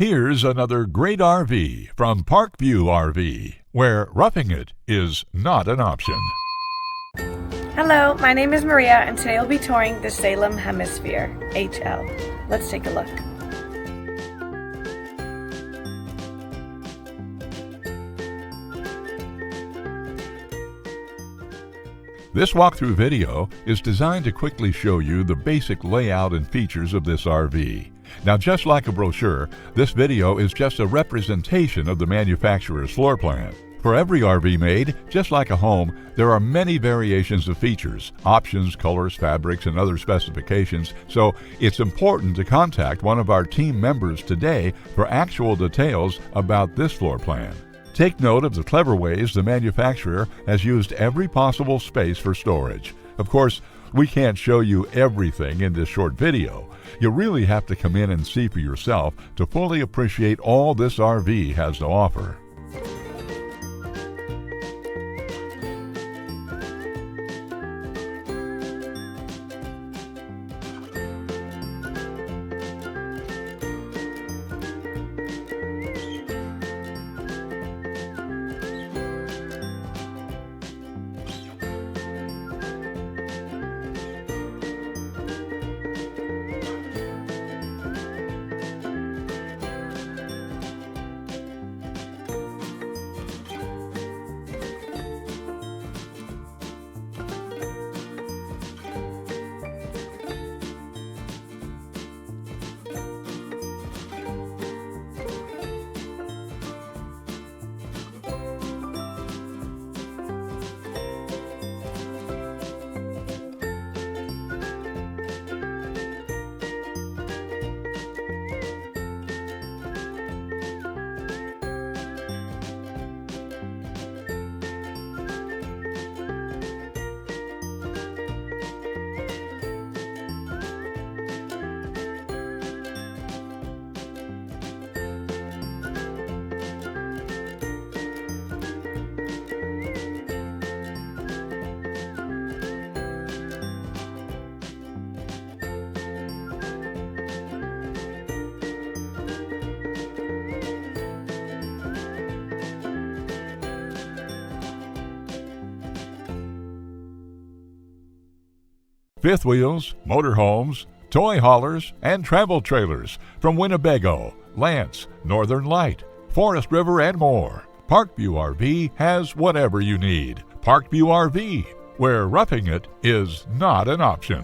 Here's another great RV from Parkview RV, where roughing it is not an option. Hello, my name is Maria, and today we'll be touring the Salem Hemisphere HL. Let's take a look. This walkthrough video is designed to quickly show you the basic layout and features of this RV. Now, just like a brochure, this video is just a representation of the manufacturer's floor plan. For every RV made, just like a home, there are many variations of features, options, colors, fabrics, and other specifications, so it's important to contact one of our team members today for actual details about this floor plan. Take note of the clever ways the manufacturer has used every possible space for storage. Of course, we can't show you everything in this short video. You really have to come in and see for yourself to fully appreciate all this RV has to offer. Fifth wheels, motorhomes, toy haulers, and travel trailers from Winnebago, Lance, Northern Light, Forest River, and more. Parkview RV has whatever you need. Parkview RV, where roughing it is not an option.